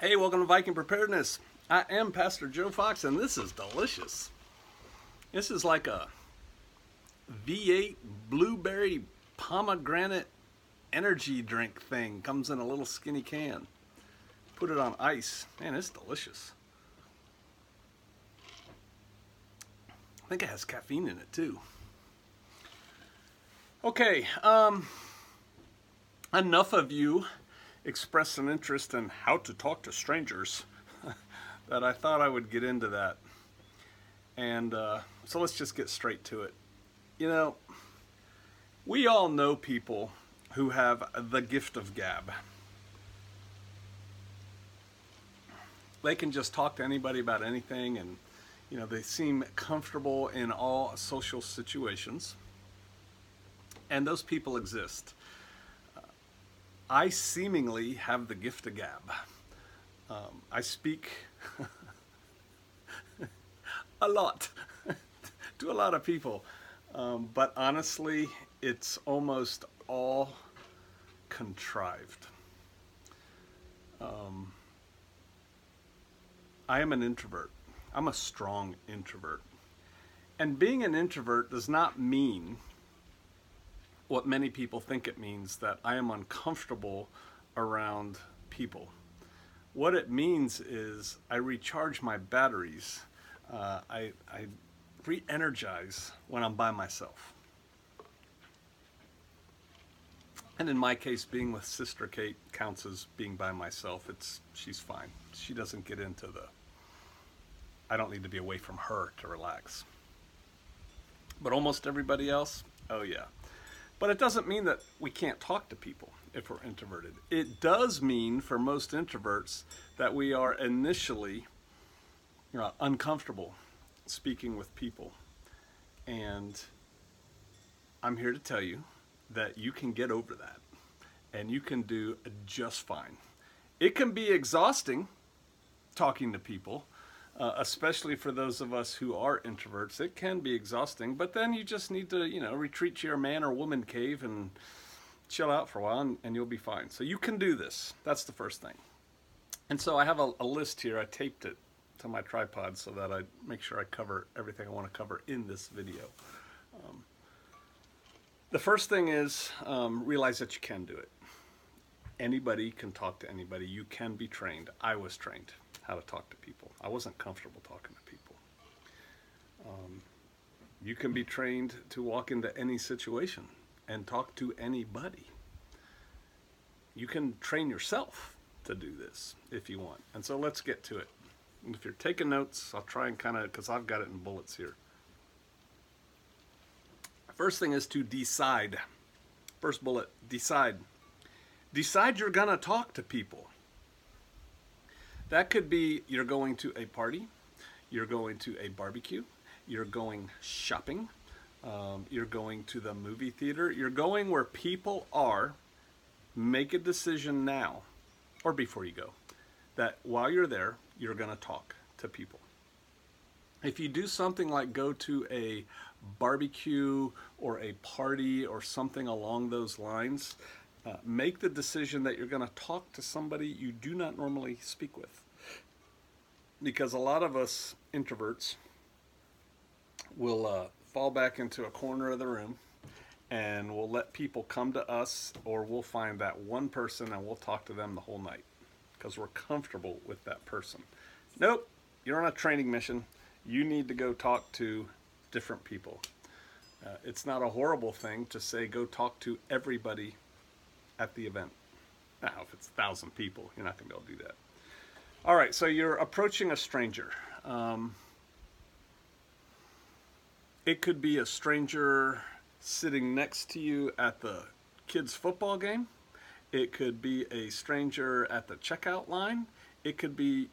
Hey, welcome to Viking Preparedness. I am Pastor Joe Fox, and this is delicious. This is like a V8 blueberry pomegranate energy drink thing. Comes in a little skinny can. Put it on ice. Man, it's delicious. I think it has caffeine in it too. Okay, enough of you expressed an interest in how to talk to strangers that I thought I would get into that. And so let's just get straight to it. You know, we all know people who have the gift of gab. They can just talk to anybody about anything, and you know, they seem comfortable in all social situations. And those people exist. I seemingly have the gift of gab. I speak a lot to a lot of people, but honestly, it's almost all contrived. I am an introvert. I'm a strong introvert. And being an introvert does not mean what many people think it means, that I am uncomfortable around people. What it means is I recharge my batteries. I re-energize when I'm by myself. And in my case, being with Sister Kate counts as being by myself. She's fine. She doesn't get into I don't need to be away from her to relax. But almost everybody else, oh yeah. But it doesn't mean that we can't talk to people if we're introverted. It does mean for most introverts that we are initially uncomfortable speaking with people. And I'm here to tell you that you can get over that and you can do just fine. It can be exhausting talking to people, especially for those of us who are introverts. It can be exhausting, but then you just need to, retreat to your man or woman cave and chill out for a while, and you'll be fine. So you can do this. That's the first thing. And so I have a list here. I taped it to my tripod so that I make sure I cover everything I want to cover in this video. The first thing is realize that you can do it. Anybody can talk to anybody. You can be trained. I was trained how to talk to people. I wasn't comfortable talking to people. You can be trained to walk into any situation and talk to anybody. You can train yourself to do this if you want. And so let's get to it. And if you're taking notes, I'll try and because I've got it in bullets here. First thing is to decide. First bullet, decide. Decide you're gonna talk to people. That could be you're going to a party, you're going to a barbecue, you're going shopping, you're going to the movie theater, you're going where people are. Make a decision now, or before you go, that while you're there, you're going to talk to people. If you do something like go to a barbecue or a party or something along those lines, make the decision that you're going to talk to somebody you do not normally speak with. Because a lot of us introverts will fall back into a corner of the room and we'll let people come to us, or we'll find that one person and we'll talk to them the whole night because we're comfortable with that person. Nope, you're on a training mission. You need to go talk to different people. It's not a horrible thing to say go talk to everybody at the event. Now, if it's 1,000 people, you're not going to be able to do that. All right, so you're approaching a stranger. It could be a stranger sitting next to you at the kids' football game. It could be a stranger at the checkout line. It could be,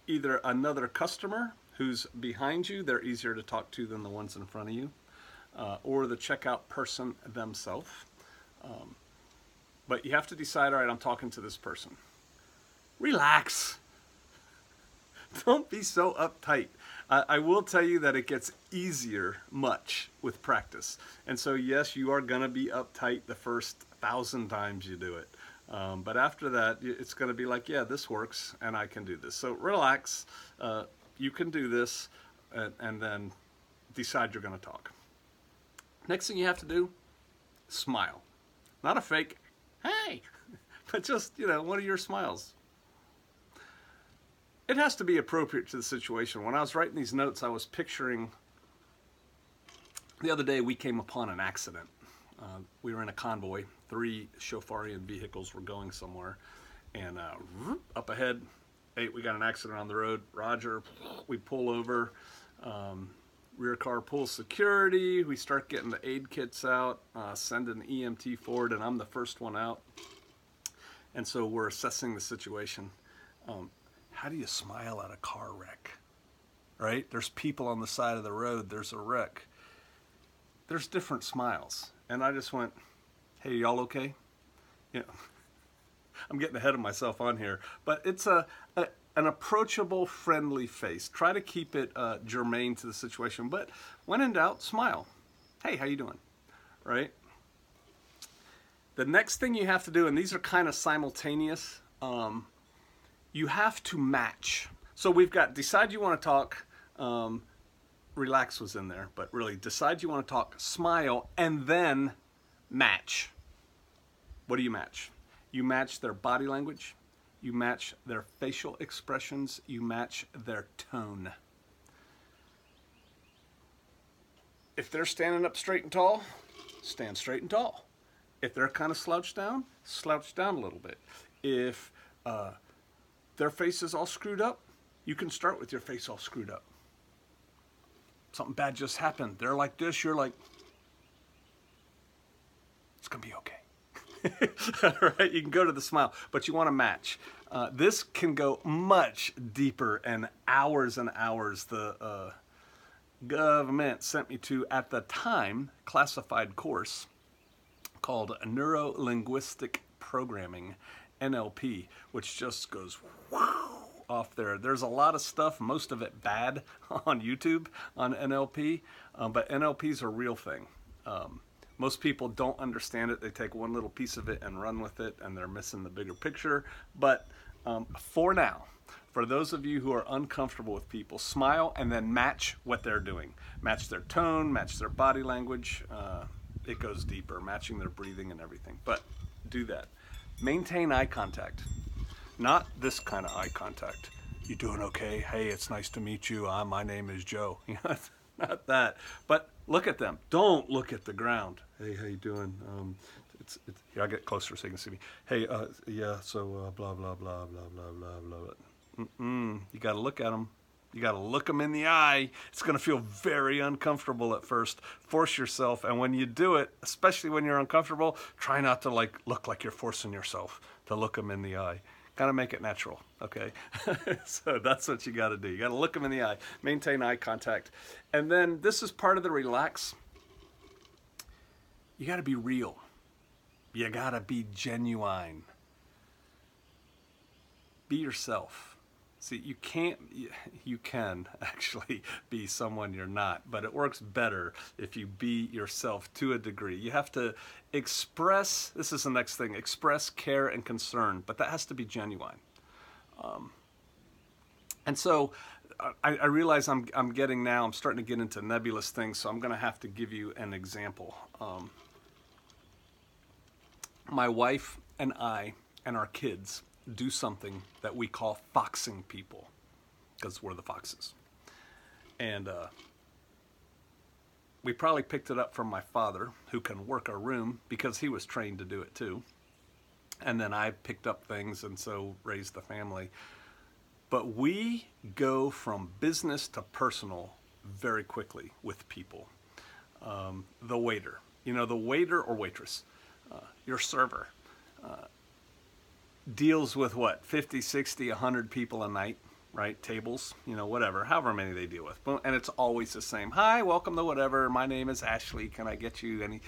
either another customer who's behind you. They're easier to talk to than the ones in front of you, or the checkout person themselves. But you have to decide, all right, I'm talking to this person. Relax. Don't be so uptight. I will tell you that it gets easier much with practice. And so, yes, you are going to be uptight the first 1,000 times you do it. But after that, it's going to be like, yeah, this works, and I can do this. So relax. You can do this, and then decide you're going to talk. Next thing you have to do, smile. Not a fake, hey, but just, one of your smiles. It has to be appropriate to the situation. When I was writing these notes, I was picturing, the other day we came upon an accident. We were in a convoy. 3 Shofarian vehicles were going somewhere. And up ahead, hey, we got an accident on the road. Roger, we pull over. Rear car pulls security. We start getting the aid kits out, send an EMT forward, and I'm the first one out. And so we're assessing the situation. How do you smile at a car wreck? Right? There's people on the side of the road. There's a wreck. There's different smiles. And I just went, hey, y'all okay? I'm getting ahead of myself on here. But it's an approachable, friendly face. Try to keep it germane to the situation. But when in doubt, smile. Hey, how you doing? Right? The next thing you have to do, and these are kind of simultaneous, you have to match. So we've got decide you want to talk, relax was in there, but really decide you want to talk, smile, and then match. What do you match? You match their body language, you match their facial expressions, you match their tone. If they're standing up straight and tall, stand straight and tall. If they're kind of slouch down a little bit. If their face is all screwed up, you can start with your face all screwed up. Something bad just happened. They're like this, you're like, it's going to be okay. All right, you can go to the smile, but you want to match. This can go much deeper and hours. The government sent me to, at the time, classified course called Neuro-Linguistic Programming, NLP, which just goes off there. There's a lot of stuff, most of it bad, on YouTube on NLP, but NLP is a real thing. Most people don't understand it. They take one little piece of it and run with it, and they're missing the bigger picture. But for now, for those of you who are uncomfortable with people, smile and then match what they're doing. Match their tone, match their body language. It goes deeper, matching their breathing and everything. But do that. Maintain eye contact. Not this kind of eye contact. You doing okay? Hey, it's nice to meet you. My name is Joe. Not that. But look at them. Don't look at the ground. Hey, how you doing? Here, I'll get closer so you can see me. Hey, yeah, so blah, blah, blah, blah, blah, blah, blah. You got to look at them. You got to look them in the eye. It's going to feel very uncomfortable at first. Force yourself, and when you do it, especially when you're uncomfortable, try not to look like you're forcing yourself to look them in the eye. Kind of make it natural, okay? So that's what you got to do. You got to look them in the eye, maintain eye contact. And then this is part of the relax. You got to be real. You got to be genuine. Be yourself. See, you can actually be someone you're not, but it works better if you be yourself to a degree. You have to express, this is the next thing, express care and concern, but that has to be genuine. And so I realize I'm starting to get into nebulous things, so I'm going to have to give you an example. My wife and I and our kids do something that we call foxing people, because we're the foxes. And we probably picked it up from my father, who can work a room, because he was trained to do it too. And then I picked up things and so raised the family. But we go from business to personal very quickly with people. The waiter, the waiter or waitress, your server, deals with what, 50, 60, 100 people a night, right? Tables, whatever, however many they deal with. And it's always the same. Hi, welcome to whatever. My name is Ashley. Can I get you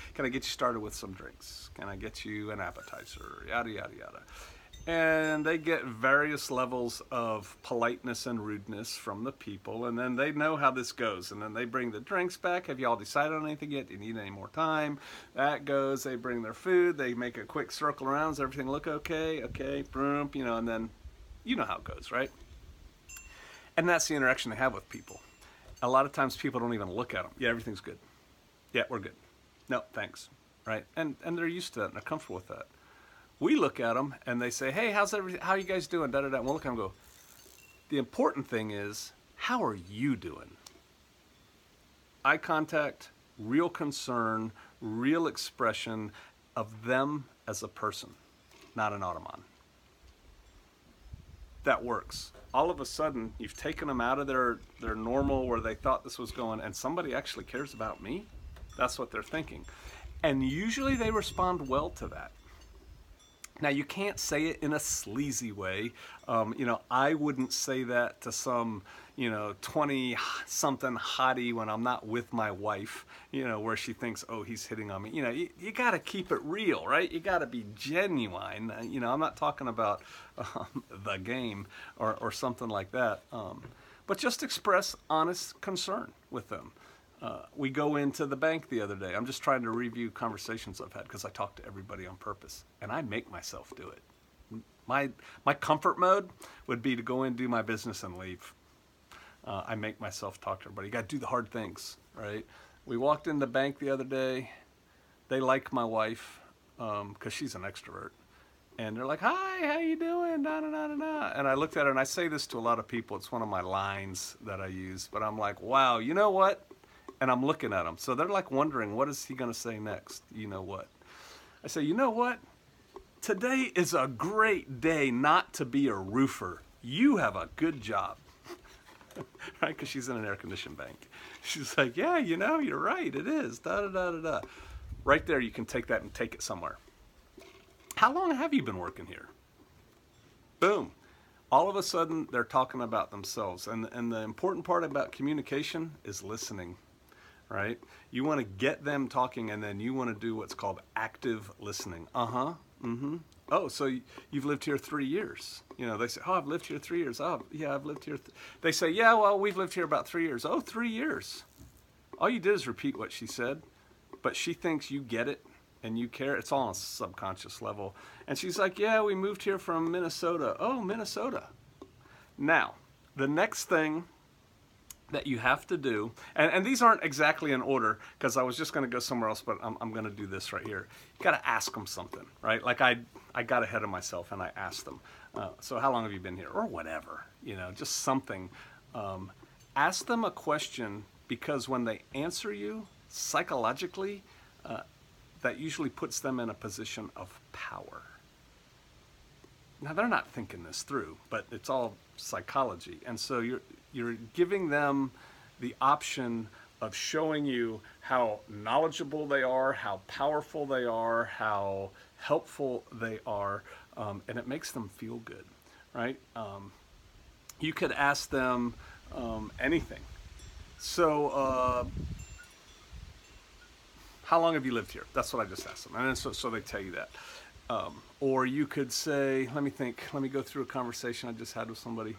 started with some drinks? Can I get you an appetizer? Yada, yada, yada. and they get various levels of politeness and rudeness from the people, and then they know how this goes, and then they bring the drinks back. Have y'all decided on anything yet? Do you need any more time? That goes. They bring their food. They make a quick circle around. Does everything look okay? Okay, boom, you know, and then you know how it goes, right? And that's the interaction they have with people. A lot of times people don't even look at them. Yeah, everything's good. Yeah, we're good. No, thanks, right? And they're used to that, and they're comfortable with that. We look at them and they say, hey, how's everything? How are you guys doing? Da, da, da. And we'll look at them and go, the important thing is, how are you doing? Eye contact, real concern, real expression of them as a person, not an automaton. That works. All of a sudden, you've taken them out of their normal where they thought this was going, and somebody actually cares about me? That's what they're thinking. And usually they respond well to that. Now, you can't say it in a sleazy way. You know, I wouldn't say that to some, you know, 20-something hottie when I'm not with my wife, you know, where she thinks, oh, he's hitting on me. You know, you got to keep it real, right? You got to be genuine. You know, I'm not talking about the game or something like that. But just express honest concern with them. We go into the bank the other day. I'm just trying to review conversations I've had because I talk to everybody on purpose, and I make myself do it. My comfort mode would be to go in, do my business, and leave. I make myself talk to everybody. You got to do the hard things, right? We walked in the bank the other day. They like my wife because she's an extrovert. And they're like, hi, how you doing? Da, da, da, da, da. And I looked at her, and I say this to a lot of people. It's one of my lines that I use. But I'm like, wow, you know what? And I'm looking at them. So they're like wondering, what is he going to say next? You know what? I say, you know what? Today is a great day not to be a roofer. You have a good job. Right? Because she's in an air-conditioned bank. She's like, yeah, you know, you're right. It is. Da, da, da, da, da. Right there, you can take that and take it somewhere. How long have you been working here? Boom. All of a sudden, they're talking about themselves. And the important part about communication is listening. Right? You want to get them talking, and then you want to do what's called active listening. Uh-huh. Mm-hmm. Oh, so you've lived here 3 years. You know, they say, oh, I've lived here 3 years. Oh, yeah, I've lived here. They say, yeah, well, we've lived here about 3 years. Oh, 3 years. All you did is repeat what she said, but she thinks you get it and you care. It's all on a subconscious level. And she's like, yeah, we moved here from Minnesota. Oh, Minnesota. Now, the next thing that you have to do, and these aren't exactly in order because I was just going to go somewhere else, but I'm going to do this right here. You got to ask them something, right? Like I got ahead of myself and I asked them, so how long have you been here? Or whatever, you know, just something. Ask them a question, because when they answer you psychologically, that usually puts them in a position of power. Now, they're not thinking this through, but it's all psychology. And so you're giving them the option of showing you how knowledgeable they are, how powerful they are, how helpful they are, and it makes them feel good, right? You could ask them anything. So, how long have you lived here? That's what I just asked them. And then so they tell you that. Or you could say, let me think, let me go through a conversation I just had with somebody.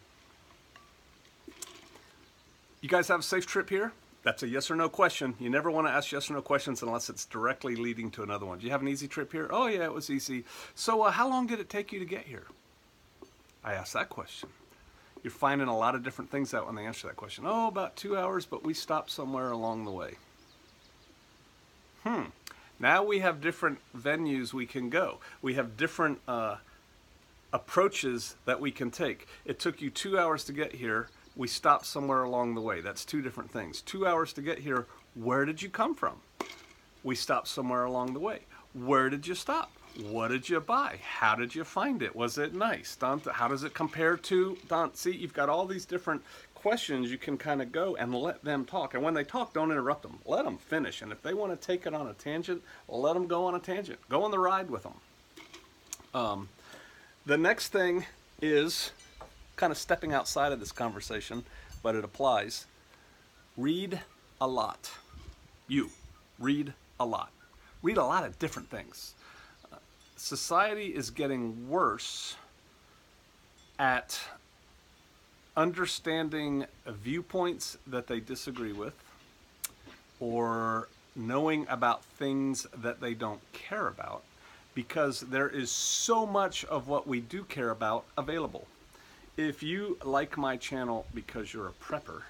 You guys have a safe trip here? That's a yes or no question. You never want to ask yes or no questions unless it's directly leading to another one. Do you have an easy trip here? Oh yeah, it was easy. So how long did it take you to get here? I asked that question. You're finding a lot of different things out when they answer that question. Oh, about 2 hours, but we stopped somewhere along the way. Now we have different venues we can go. We have different approaches that we can take. It took you 2 hours to get here. We stopped somewhere along the way. That's two different things. 2 hours to get here. Where did you come from? We stopped somewhere along the way. Where did you stop? What did you buy? How did you find it? Was it nice? How does it compare to? See, you've got all these different questions you can kind of go and let them talk. And when they talk, don't interrupt them. Let them finish. And if they want to take it on a tangent, let them go on a tangent. Go on the ride with them. The next thing is kind of stepping outside of this conversation, but it applies. Read a lot. You read a lot. Read a lot of different things. Society is getting worse at understanding viewpoints that they disagree with, or knowing about things that they don't care about, because there is so much of what we do care about available. If you like my channel because you're a prepper,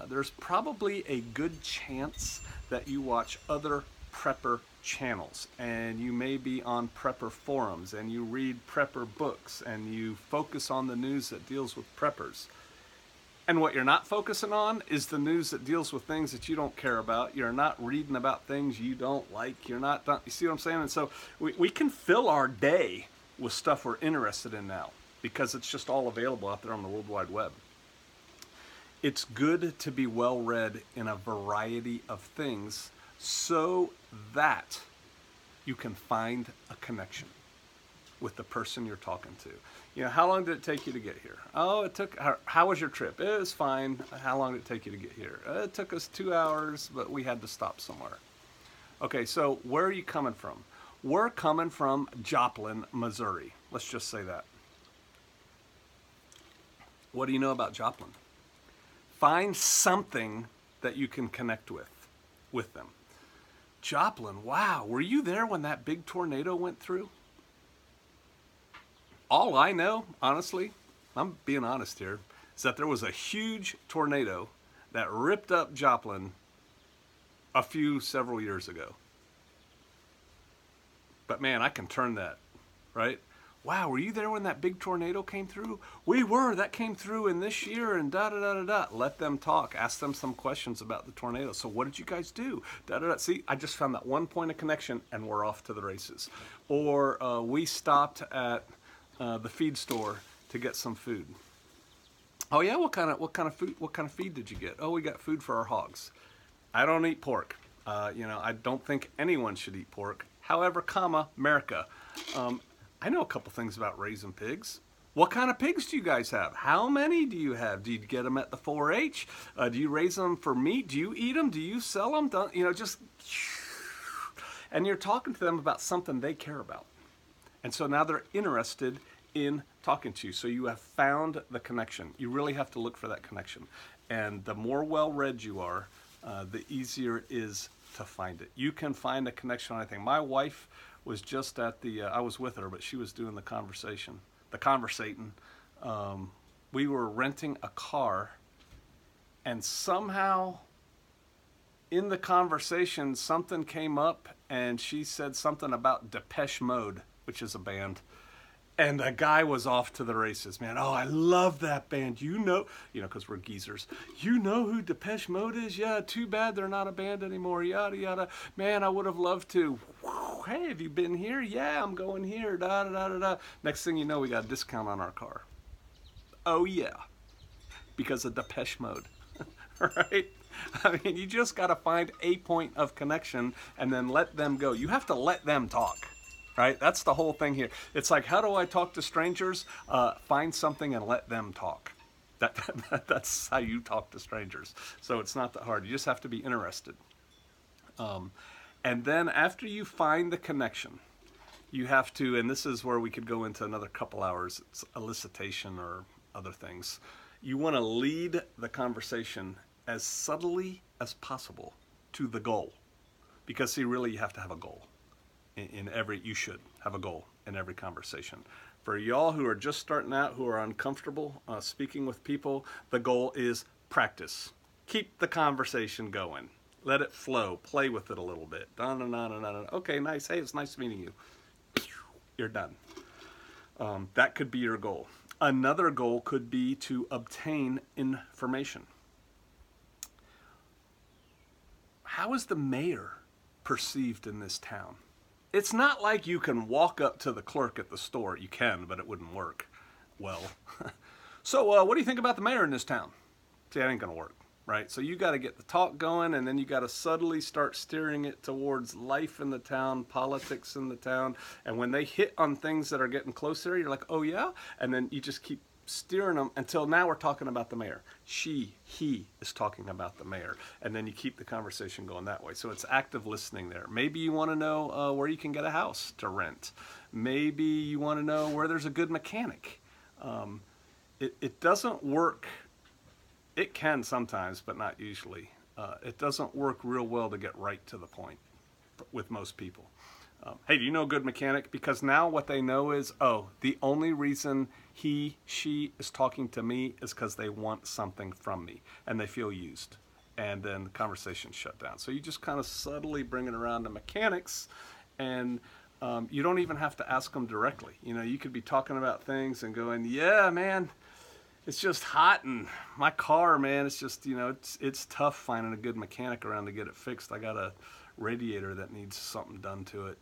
there's probably a good chance that you watch other prepper channels, and you may be on prepper forums, and you read prepper books, and you focus on the news that deals with preppers. And what you're not focusing on is the news that deals with things that you don't care about. You're not reading about things you don't like. You're not, you see what I'm saying? And so we can fill our day with stuff we're interested in now, because it's just all available out there on the World Wide Web. It's good to be well read in a variety of things so that you can find a connection with the person you're talking to. You know, how long did it take you to get here? Oh, it took, how was your trip? It was fine. How long did it take you to get here? It took us 2 hours, but we had to stop somewhere. Okay, so where are you coming from? We're coming from Joplin, Missouri. Let's just say that. What do you know about Joplin? Find something that you can connect with them. Joplin, wow, were you there when that big tornado went through? All I know, honestly, I'm being honest here, is that there was a huge tornado that ripped up Joplin several years ago. But man, I can turn that, right? Wow, were you there when that big tornado came through? We were, that came through in this year and da-da-da-da-da. Let them talk, ask them some questions about the tornado. So what did you guys do? Da-da-da. See, I just found that one point of connection and we're off to the races. Or we stopped at the feed store to get some food. Oh yeah, what kind of feed did you get? Oh, we got food for our hogs. I don't eat pork. You know, I don't think anyone should eat pork. However, America. I know a couple things about raising pigs. What kind of pigs do you guys have? How many do you have? Do you get them at the 4-H? Do you raise them for meat? Do you eat them? Do you sell them? You know, just, and you're talking to them about something they care about. And so now they're interested in talking to you. So you have found the connection. You really have to look for that connection. And the more well-read you are, the easier it is to find it. You can find a connection on anything. My wife was just at the, I was with her, but she was doing the conversating. We were renting a car, and somehow in the conversation, something came up, and she said something about Depeche Mode, which is a band. And the guy was off to the races, man. Oh, I love that band. You know, because we're geezers. You know who Depeche Mode is? Yeah, too bad they're not a band anymore, yada, yada. Man, I would have loved to. Hey, have you been here? Yeah, I'm going here, da, da, da, da, da. Next thing you know, we got a discount on our car. Oh, yeah, because of Depeche Mode, right? I mean, you just got to find a point of connection and then let them go. You have to let them talk. Right? That's the whole thing here. It's like, how do I talk to strangers? Find something and let them talk. That's how you talk to strangers. So it's not that hard. You just have to be interested. And then after you find the connection, you have to, and this is where we could go into another couple hours, it's elicitation or other things. You want to lead the conversation as subtly as possible to the goal. Because see, really you have to have a goal. You should have a goal in every conversation. For y'all who are just starting out, who are uncomfortable speaking with people, the goal is practice. Keep the conversation going. Let it flow. Play with it a little bit. Okay, nice. Hey, it's nice meeting you. You're done. That could be your goal. Another goal could be to obtain information. How is the mayor perceived in this town? It's not like you can walk up to the clerk at the store. You can, but it wouldn't work well. So what do you think about the mayor in this town? See, that ain't going to work, right? So you got to get the talk going, and then you got to subtly start steering it towards life in the town, politics in the town. And when they hit on things that are getting closer, you're like, oh, yeah? And then you just keep steering them until now we're talking about the mayor. He is talking about the mayor. And then you keep the conversation going that way. So it's active listening there. Maybe you want to know where you can get a house to rent. Maybe you want to know where there's a good mechanic. it doesn't work. It can sometimes, but not usually. It doesn't work real well to get right to the point with most people. Hey, do you know a good mechanic? Because now what they know is, oh, the only reason she is talking to me is because they want something from me and they feel used. And then the conversation's shut down. So you just kind of subtly bring it around to mechanics, and you don't even have to ask them directly. You know, you could be talking about things and going, yeah, man, it's just hot and my car, man, it's just, you know, it's tough finding a good mechanic around to get it fixed. I got a radiator that needs something done to it.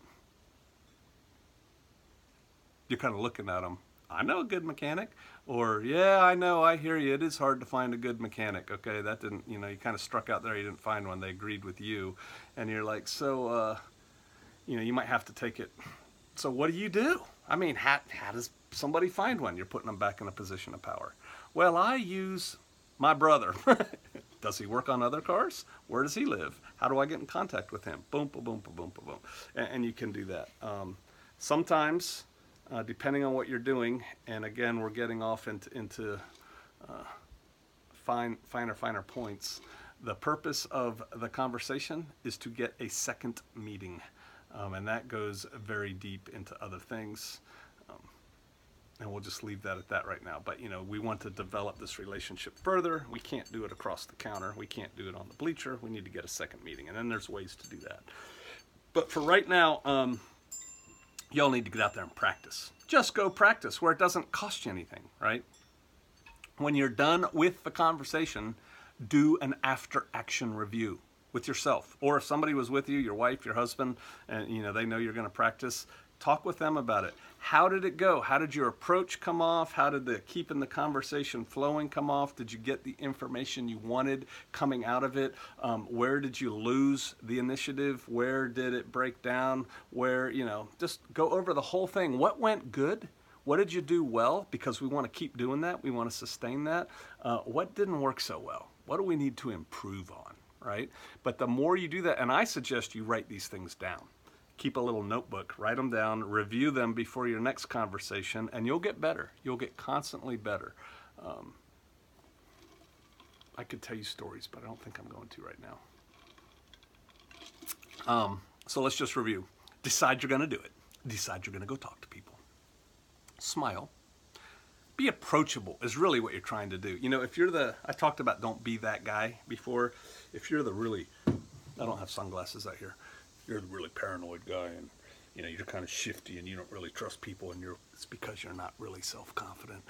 You're kind of looking at them. I know a good mechanic. Or, yeah, I know, I hear you. It is hard to find a good mechanic. Okay, that didn't, you know, you kind of struck out there. You didn't find one. They agreed with you. And you're like, so, you know, you might have to take it. So what do you do? I mean, how does somebody find one? You're putting them back in a position of power. Well, I use my brother. Does he work on other cars? Where does he live? How do I get in contact with him? Boom, boom, boom, boom, boom, boom. And you can do that. Sometimes, depending on what you're doing, and again, we're getting off into finer points. The purpose of the conversation is to get a second meeting. And that goes very deep into other things. And we'll just leave that at that right now. But, you know, we want to develop this relationship further. We can't do it across the counter. We can't do it on the bleacher. We need to get a second meeting. And then there's ways to do that. But for right now, y'all need to get out there and practice. Just go practice where it doesn't cost you anything, right? When you're done with the conversation, do an after-action review with yourself. Or if somebody was with you, your wife, your husband, and you know they know you're going to practice, talk with them about it. How did it go? How did your approach come off? How did the keeping the conversation flowing come off? Did you get the information you wanted coming out of it? Where did you lose the initiative? Where did it break down? Where, you know, just go over the whole thing. What went good? What did you do well? Because we want to keep doing that. We want to sustain that. What didn't work so well? What do we need to improve on, right? But the more you do that, and I suggest you write these things down. Keep a little notebook, write them down, review them before your next conversation, and you'll get better. You'll get constantly better. I could tell you stories, but I don't think I'm going to right now. So let's just review. Decide you're going to do it. Decide you're going to go talk to people. Smile. Be approachable is really what you're trying to do. You know, if you're I talked about don't be that guy before. If you're the really, I don't have sunglasses out here. You're the really paranoid guy, and you know you're kind of shifty, and you don't really trust people, and it's because you're not really self-confident.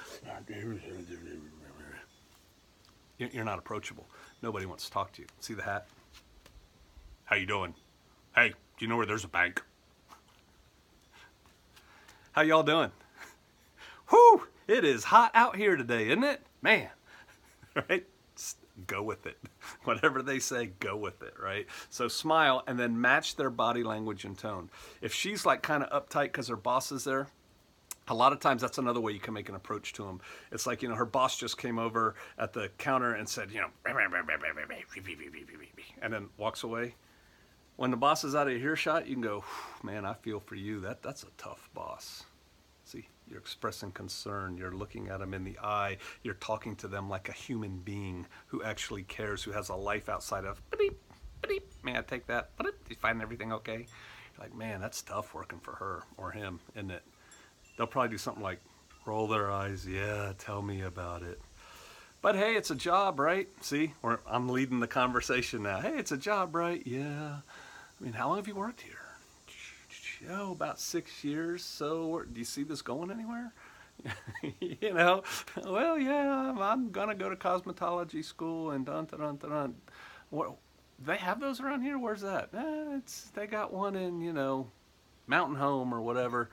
You're not approachable. Nobody wants to talk to you. See the hat? How you doing? Hey, do you know where there's a bank? How y'all doing? Whew! It is hot out here today, isn't it? Man, right? Just go with it. Whatever they say, go with it, right? So smile and then match their body language and tone. If she's like kind of uptight because her boss is there, a lot of times that's another way you can make an approach to them. It's like, you know, her boss just came over at the counter and said, you know, and then walks away. When the boss is out of earshot, you can go, man, I feel for you. That's a tough boss. See, you're expressing concern. You're looking at them in the eye. You're talking to them like a human being who actually cares, who has a life outside of, may I take that? Did you find everything okay? You're like, man, that's tough working for her or him, isn't it? They'll probably do something like roll their eyes. Yeah, tell me about it. But hey, it's a job, right? See, I'm leading the conversation now. Hey, it's a job, right? Yeah. I mean, how long have you worked here? Oh, about 6 years. So do you see this going anywhere? You know, well, yeah, I'm going to go to cosmetology school and dun. What, they have those around here? Where's that? They got one in, you know, Mountain Home or whatever.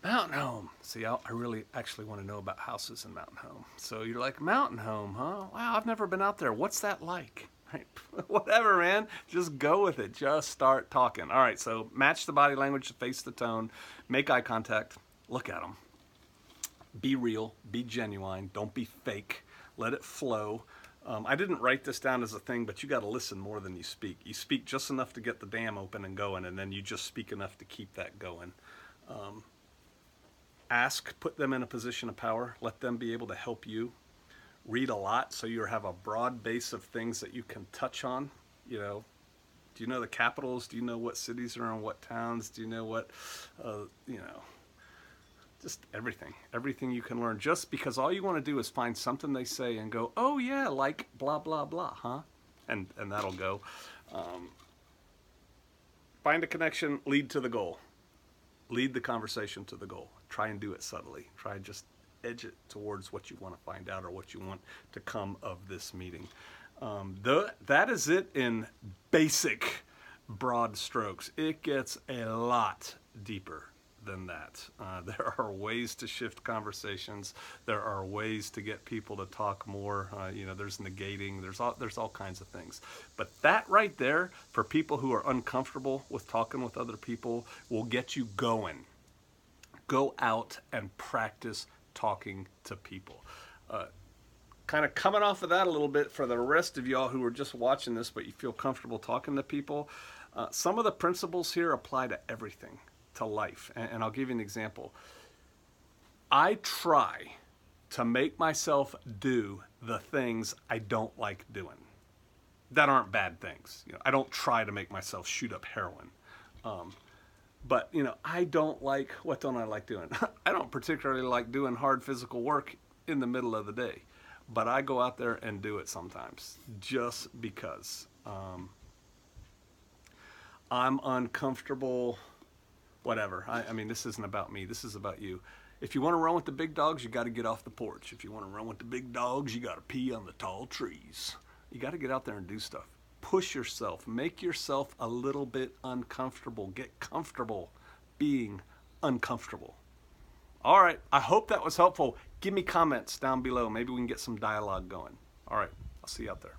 Mountain Home. See, I really actually want to know about houses in Mountain Home. So you're like, Mountain Home, huh? Wow, I've never been out there. What's that like? Right? Whatever, man. Just go with it. Just start talking. All right, so match the body language, face the tone, make eye contact, look at them. Be real, be genuine, don't be fake. Let it flow. I didn't write this down as a thing, but you got to listen more than you speak. You speak just enough to get the dam open and going, and then you just speak enough to keep that going. Ask, put them in a position of power, let them be able to help you. Read a lot so you have a broad base of things that you can touch on. You know, do you know the capitals? Do you know what cities are in what towns? Do you know what, you know, just everything you can learn, just because all you want to do is find something they say and go, oh yeah, like blah, blah, blah, huh? And that'll go. Find a connection, lead to the goal. Lead the conversation to the goal. Try and do it subtly. Try and just edge it towards what you want to find out or what you want to come of this meeting. That is it in basic broad strokes. It gets a lot deeper than that. There are ways to shift conversations. There are ways to get people to talk more. You know, there's negating. There's all kinds of things. But that right there, for people who are uncomfortable with talking with other people, will get you going. Go out and practice talking to people. Kind of coming off of that a little bit for the rest of y'all who are just watching this, but you feel comfortable talking to people. Some of the principles here apply to everything, to life. And I'll give you an example. I try to make myself do the things I don't like doing. That aren't bad things. You know, I don't try to make myself shoot up heroin. But, you know, what don't I like doing? I don't particularly like doing hard physical work in the middle of the day. But I go out there and do it sometimes, just because. I'm uncomfortable, whatever. I mean, this isn't about me. This is about you. If you want to run with the big dogs, you got to get off the porch. If you want to run with the big dogs, you got to pee on the tall trees. You got to get out there and do stuff. Push yourself. Make yourself a little bit uncomfortable. Get comfortable being uncomfortable. All right. I hope that was helpful. Give me comments down below. Maybe we can get some dialogue going. All right. I'll see you out there.